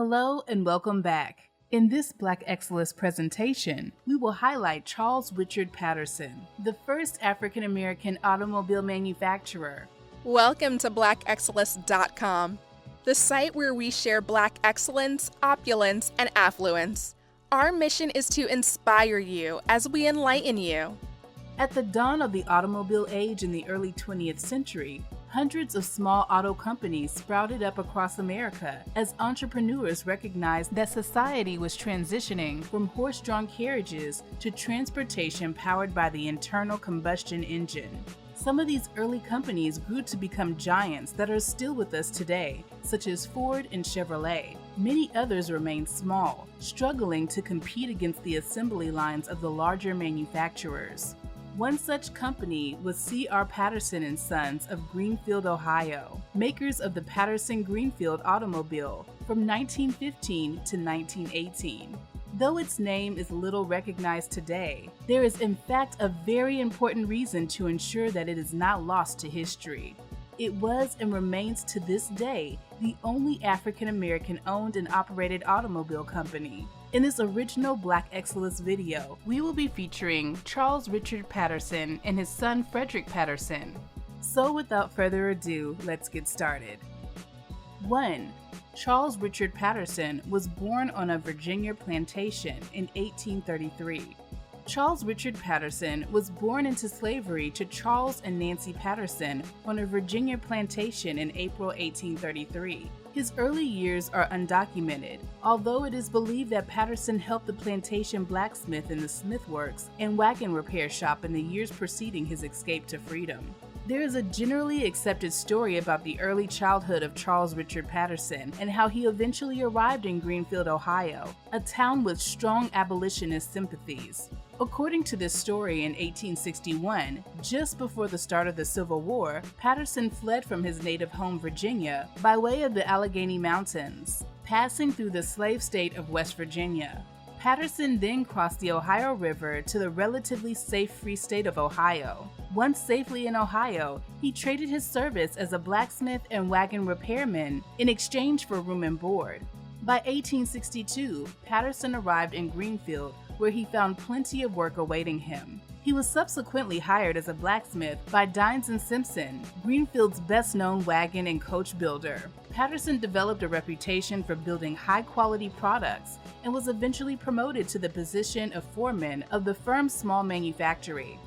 Hello and welcome back. In this BLACKEXCELLIST presentation, we will highlight Charles Richard Patterson, the first African-American automobile manufacturer. Welcome to blackexellist.com, the site where we share Black excellence, opulence, and affluence. Our mission is to inspire you as we enlighten you. At the dawn of the automobile age in the early 20th century, hundreds of small auto companies sprouted up across America as entrepreneurs recognized that society was transitioning from horse-drawn carriages to transportation powered by the internal combustion engine. Some of these early companies grew to become giants that are still with us today, such as Ford and Chevrolet. Many others remain small, struggling to compete against the assembly lines of the larger manufacturers. One such company was C.R. Patterson & Sons of Greenfield, Ohio, makers of the Patterson-Greenfield automobile from 1915 to 1918. Though its name is little recognized today, there is in fact a very important reason to ensure that it is not lost to history. It was and remains to this day the only African-American owned and operated automobile company. In this original BLACKEXCELLIST video, we will be featuring Charles Richard Patterson and his son Frederick Patterson. So without further ado, let's get started. 1. Charles Richard Patterson was born on a Virginia plantation in 1833. Charles Richard Patterson was born into slavery to Charles and Nancy Patterson on a Virginia plantation in April 1833. His early years are undocumented, although it is believed that Patterson helped the plantation blacksmith in the smith works and wagon repair shop in the years preceding his escape to freedom. There is a generally accepted story about the early childhood of Charles Richard Patterson and how he eventually arrived in Greenfield, Ohio, a town with strong abolitionist sympathies. According to this story, in 1861, just before the start of the Civil War, Patterson fled from his native home, Virginia, by way of the Allegheny Mountains, passing through the slave state of West Virginia. Patterson then crossed the Ohio River to the relatively safe free state of Ohio. Once safely in Ohio, he traded his service as a blacksmith and wagon repairman in exchange for room and board. By 1862, Patterson arrived in Greenfield, where he found plenty of work awaiting him. He was subsequently hired as a blacksmith by Dines & Simpson, Greenfield's best-known wagon and coach builder. Patterson developed a reputation for building high-quality products and was eventually promoted to the position of foreman of the firm's small manufactory.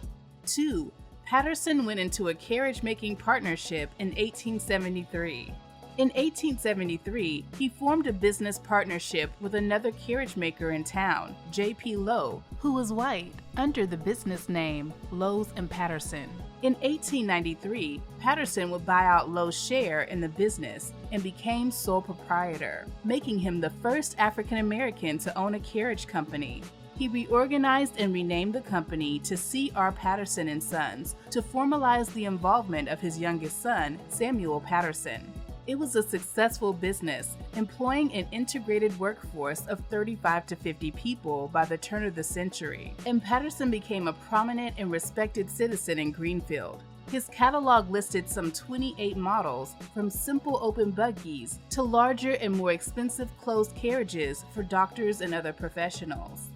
2. Patterson went into a carriage-making partnership in 1873. In 1873, he formed a business partnership with another carriage maker in town, J.P. Lowe, who was white, under the business name Lowe's & Patterson. In 1893, Patterson would buy out Lowe's share in the business and became sole proprietor, making him the first African-American to own a carriage company. He reorganized and renamed the company to C.R. Patterson & Sons to formalize the involvement of his youngest son, Samuel Patterson. It was a successful business, employing an integrated workforce of 35 to 50 people by the turn of the century, and Patterson became a prominent and respected citizen in Greenfield. His catalog listed some 28 models, from simple open buggies to larger and more expensive closed carriages for doctors and other professionals.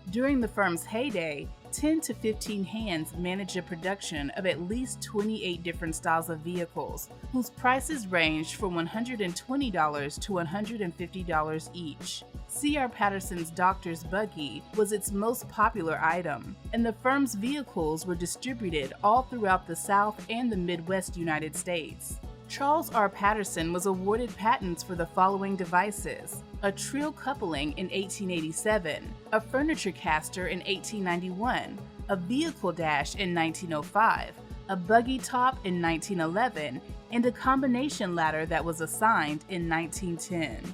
During the firm's heyday, 10 to 15 hands managed a production of at least 28 different styles of vehicles, whose prices ranged from $120 to $150 each. C.R. Patterson's doctor's buggy was its most popular item, and the firm's vehicles were distributed all throughout the South and the Midwest United States. Charles R. Patterson was awarded patents for the following devices: a trill coupling in 1887, a furniture caster in 1891, a vehicle dash in 1905, a buggy top in 1911, and a combination ladder that was assigned in 1910.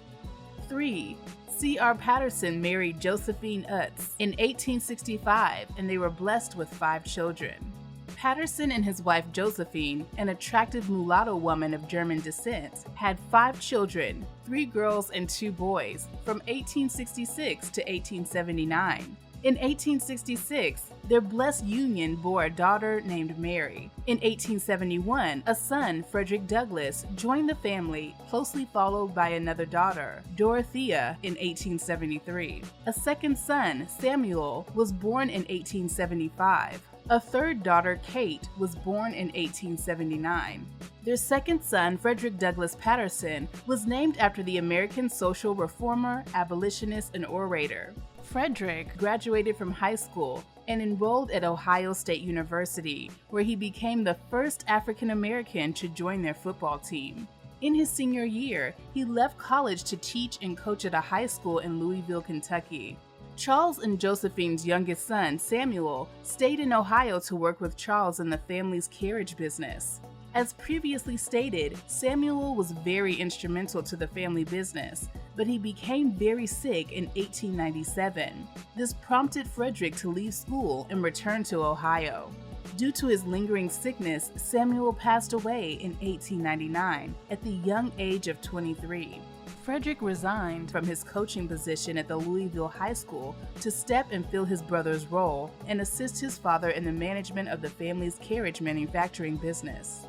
3. C.R. Patterson married Josephine Utz in 1865, and they were blessed with 5 children. Patterson and his wife Josephine, an attractive mulatto woman of German descent, had 5 children, 3 girls and 2 boys, from 1866 to 1879. In 1866, their blessed union bore a daughter named Mary. In 1871, a son, Frederick Douglass, joined the family, closely followed by another daughter, Dorothea, in 1873. A second son, Samuel, was born in 1875. A third daughter, Kate, was born in 1879. Their second son, Frederick Douglass Patterson, was named after the American social reformer, abolitionist, and orator. Frederick graduated from high school and enrolled at Ohio State University, where he became the first African American to join their football team. In his senior year, he left college to teach and coach at a high school in Louisville, Kentucky. Charles and Josephine's youngest son, Samuel, stayed in Ohio to work with Charles in the family's carriage business. As previously stated, Samuel was very instrumental to the family business, but he became very sick in 1897. This prompted Frederick to leave school and return to Ohio. Due to his lingering sickness, Samuel passed away in 1899 at the young age of 23. Frederick resigned from his coaching position at the Louisville High School to step and fill his brother's role and assist his father in the management of the family's carriage manufacturing business.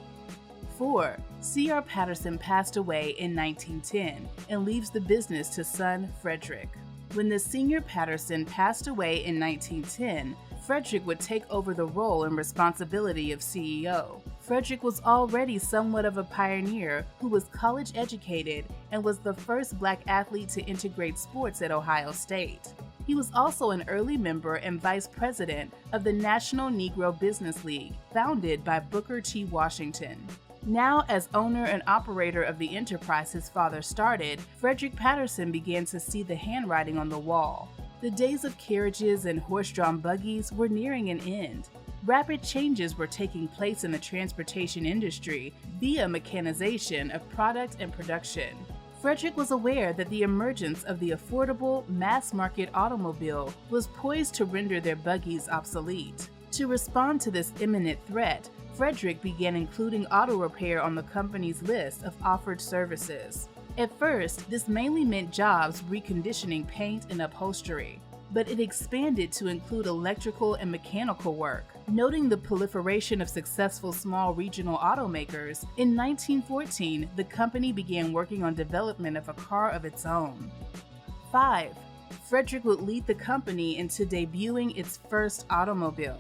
4. C.R. Patterson passed away in 1910 and leaves the business to son Frederick. When the senior Patterson passed away in 1910, Frederick would take over the role and responsibility of CEO. Frederick was already somewhat of a pioneer who was college educated and was the first Black athlete to integrate sports at Ohio State. He was also an early member and vice president of the National Negro Business League, founded by Booker T. Washington. Now, as owner and operator of the enterprise his father started, Frederick Patterson began to see the handwriting on the wall. The days of carriages and horse-drawn buggies were nearing an end. Rapid changes were taking place in the transportation industry via mechanization of product and production. Frederick was aware that the emergence of the affordable, mass-market automobile was poised to render their buggies obsolete. To respond to this imminent threat, Frederick began including auto repair on the company's list of offered services. At first, this mainly meant jobs reconditioning paint and upholstery, but it expanded to include electrical and mechanical work. Noting the proliferation of successful small regional automakers, in 1914, the company began working on development of a car of its own. 5. Frederick would lead the company into debuting its first automobile.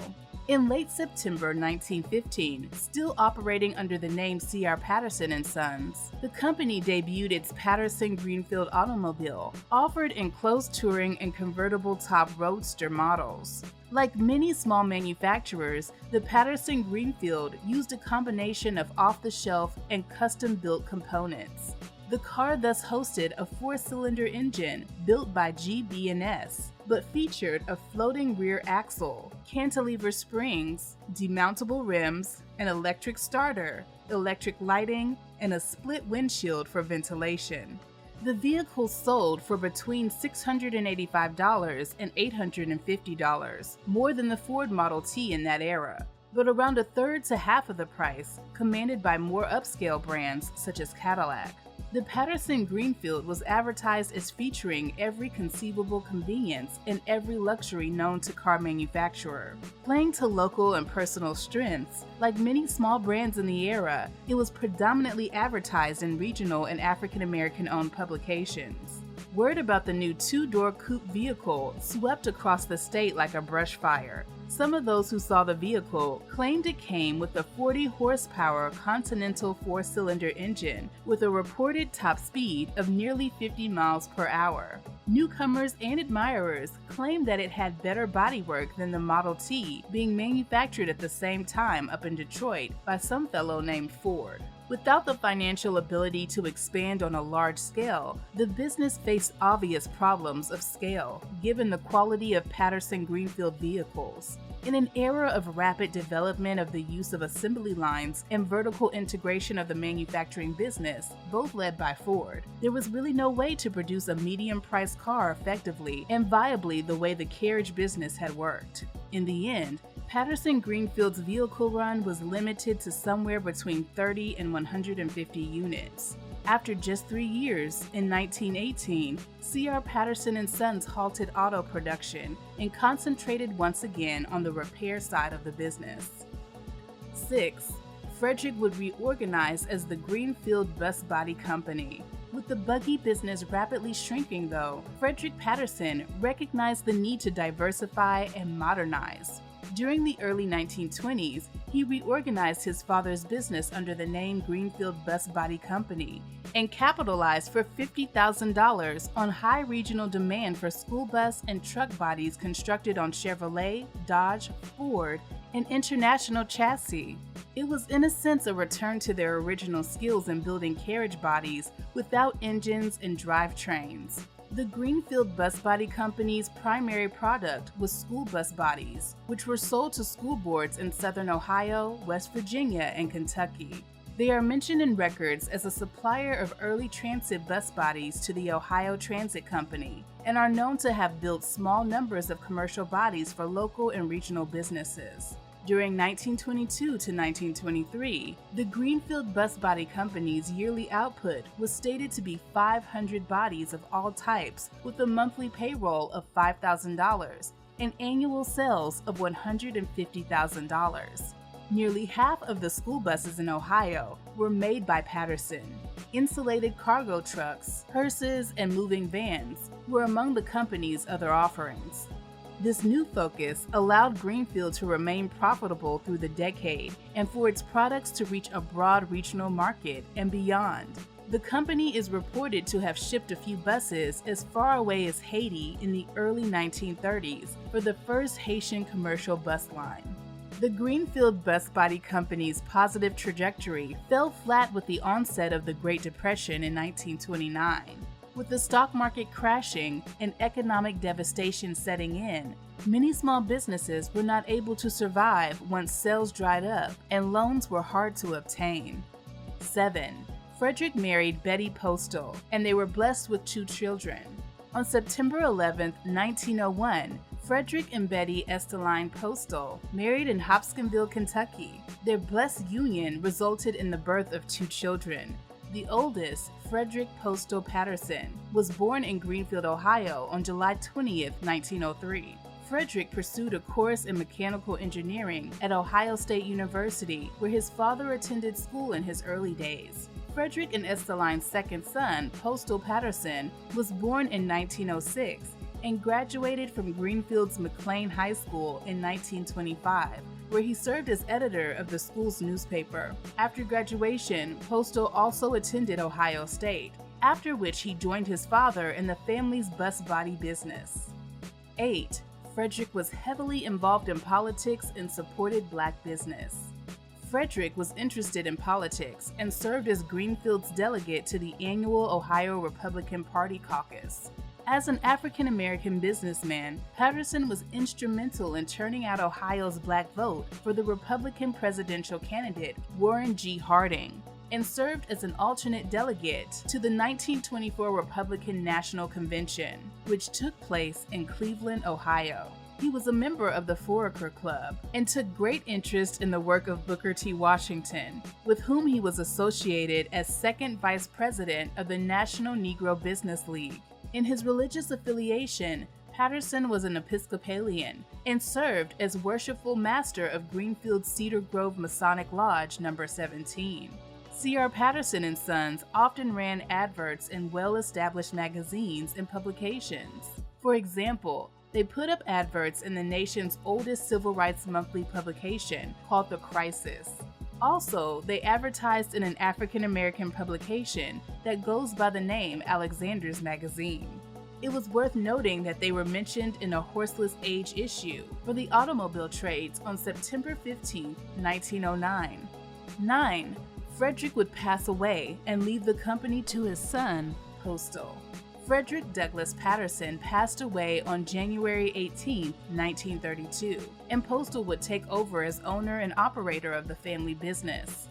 In late September 1915, still operating under the name C.R. Patterson & Sons, the company debuted its Patterson Greenfield automobile, offered in closed touring and convertible top roadster models. Like many small manufacturers, the Patterson Greenfield used a combination of off-the-shelf and custom-built components. The car thus hosted a 4-cylinder engine built by GB&S, but featured a floating rear axle, cantilever springs, demountable rims, an electric starter, electric lighting, and a split windshield for ventilation. The vehicle sold for between $685 and $850, more than the Ford Model T in that era, but around a third to half of the price, commanded by more upscale brands such as Cadillac. The Patterson Greenfield was advertised as featuring every conceivable convenience and every luxury known to car manufacturer. Playing to local and personal strengths, like many small brands in the era, it was predominantly advertised in regional and African American owned publications. Word about the new 2-door coupe vehicle swept across the state like a brush fire. Some of those who saw the vehicle claimed it came with a 40-horsepower Continental 4-cylinder engine with a reported top speed of nearly 50 miles per hour. Newcomers and admirers claimed that it had better bodywork than the Model T, being manufactured at the same time up in Detroit by some fellow named Ford. Without the financial ability to expand on a large scale, the business faced obvious problems of scale, given the quality of Patterson Greenfield vehicles. In an era of rapid development of the use of assembly lines and vertical integration of the manufacturing business, both led by Ford, there was really no way to produce a medium-priced car effectively and viably the way the carriage business had worked. In the end, Patterson Greenfield's vehicle run was limited to somewhere between 30 and 150 units. After just 3 years, in 1918, C.R. Patterson and Sons halted auto production and concentrated once again on the repair side of the business. 6. Frederick would reorganize as the Greenfield Bus Body Company. With the buggy business rapidly shrinking, though, Frederick Patterson recognized the need to diversify and modernize. During the early 1920s, he reorganized his father's business under the name Greenfield Bus Body Company and capitalized for $50,000 on high regional demand for school bus and truck bodies constructed on Chevrolet, Dodge, Ford, and International chassis. It was in a sense a return to their original skills in building carriage bodies without engines and drivetrains. The Greenfield Bus Body Company's primary product was school bus bodies, which were sold to school boards in southern Ohio, West Virginia, and Kentucky. They are mentioned in records as a supplier of early transit bus bodies to the Ohio Transit Company, and are known to have built small numbers of commercial bodies for local and regional businesses. During 1922 to 1923, the Greenfield Bus Body Company's yearly output was stated to be 500 bodies of all types, with a monthly payroll of $5,000 and annual sales of $150,000. Nearly half of the school buses in Ohio were made by Patterson. Insulated cargo trucks, hearses, and moving vans were among the company's other offerings. This new focus allowed Greenfield to remain profitable through the decade and for its products to reach a broad regional market and beyond. The company is reported to have shipped a few buses as far away as Haiti in the early 1930s for the first Haitian commercial bus line. The Greenfield Bus Body Company's positive trajectory fell flat with the onset of the Great Depression in 1929. With the stock market crashing and economic devastation setting in, many small businesses were not able to survive once sales dried up and loans were hard to obtain. 7. Frederick married Betty Postal, and they were blessed with 2 children. On September 11, 1901, Frederick and Betty Esteline Postal married in Hopkinsville, Kentucky. Their blessed union resulted in the birth of 2 children. The oldest, Frederick Postal Patterson, was born in Greenfield, Ohio on July 20, 1903. Frederick pursued a course in mechanical engineering at Ohio State University, where his father attended school in his early days. Frederick and Esteline's second son, Postal Patterson, was born in 1906 and graduated from Greenfield's McLean High School in 1925, where he served as editor of the school's newspaper. After graduation, Postal also attended Ohio State, after which he joined his father in the family's bus body business. 8. Frederick was heavily involved in politics and supported Black business. Frederick was interested in politics and served as Greenfield's delegate to the annual Ohio Republican Party caucus. As an African-American businessman, Patterson was instrumental in turning out Ohio's Black vote for the Republican presidential candidate Warren G. Harding, and served as an alternate delegate to the 1924 Republican National Convention, which took place in Cleveland, Ohio. He was a member of the Foraker Club and took great interest in the work of Booker T. Washington, with whom he was associated as second vice president of the National Negro Business League. In his religious affiliation, Patterson was an Episcopalian and served as worshipful master of Greenfield's Cedar Grove Masonic Lodge No. 17. C.R. Patterson and Sons often ran adverts in well-established magazines and publications. For example, they put up adverts in the nation's oldest civil rights monthly publication called The Crisis. Also, they advertised in an African-American publication that goes by the name Alexander's Magazine. It was worth noting that they were mentioned in a Horseless Age issue for the automobile trades on September 15, 1909. 9. Frederick would pass away and leave the company to his son, Postal. Frederick Douglass Patterson passed away on January 18, 1932, and Postal would take over as owner and operator of the family business.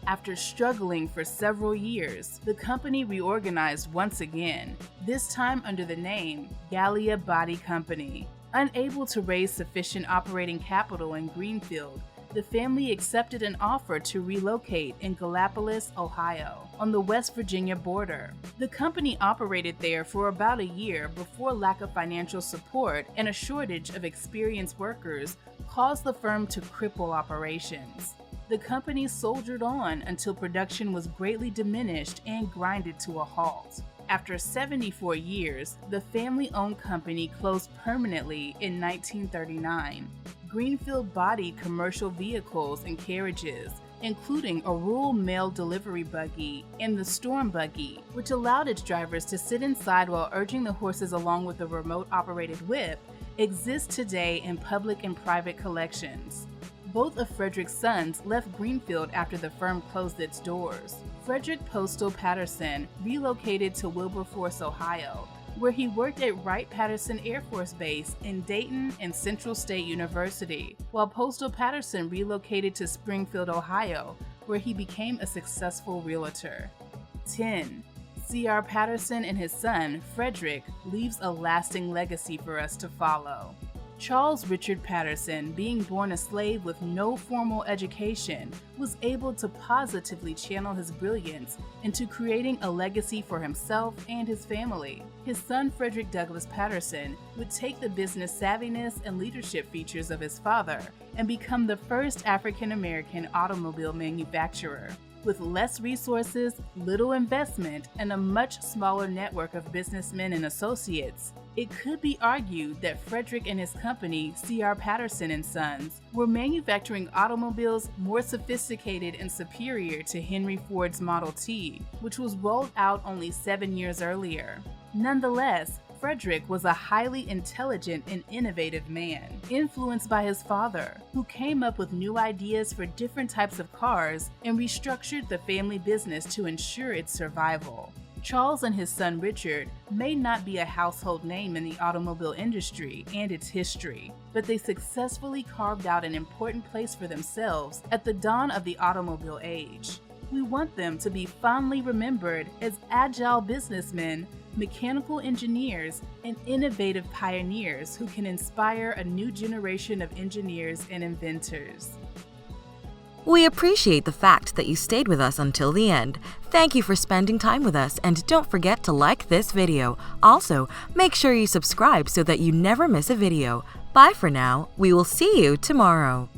After struggling for several years, the company reorganized once again, this time under the name Gallia Body Company. Unable to raise sufficient operating capital in Greenfield, the family accepted an offer to relocate in Gallipolis, Ohio, on the West Virginia border. The company operated there for about a year before lack of financial support and a shortage of experienced workers caused the firm to cripple operations. The company soldiered on until production was greatly diminished and grinded to a halt. After 74 years, the family-owned company closed permanently in 1939. Greenfield bodied commercial vehicles and carriages, including a rural mail delivery buggy and the storm buggy, which allowed its drivers to sit inside while urging the horses along with a remote-operated whip, exist today in public and private collections. Both of Frederick's sons left Greenfield after the firm closed its doors. Frederick Postal Patterson relocated to Wilberforce, Ohio, where he worked at Wright-Patterson Air Force Base in Dayton and Central State University, while Postal Patterson relocated to Springfield, Ohio, where he became a successful realtor. 10. C.R. Patterson and his son, Frederick, leaves a lasting legacy for us to follow. Charles Richard Patterson, being born a slave with no formal education, was able to positively channel his brilliance into creating a legacy for himself and his family. His son Frederick Douglass Patterson would take the business savviness and leadership features of his father and become the first African-American automobile manufacturer. With less resources, little investment, and a much smaller network of businessmen and associates, it could be argued that Frederick and his company, C.R. Patterson and Sons, were manufacturing automobiles more sophisticated and superior to Henry Ford's Model T, which was rolled out only 7 years earlier. Nonetheless, Frederick was a highly intelligent and innovative man, influenced by his father, who came up with new ideas for different types of cars and restructured the family business to ensure its survival. Charles and his son Richard may not be a household name in the automobile industry and its history, but they successfully carved out an important place for themselves at the dawn of the automobile age. We want them to be fondly remembered as agile businessmen, mechanical engineers, and innovative pioneers who can inspire a new generation of engineers and inventors. We appreciate the fact that you stayed with us until the end. Thank you for spending time with us, and don't forget to like this video. Also, make sure you subscribe so that you never miss a video. Bye for now. We will see you tomorrow.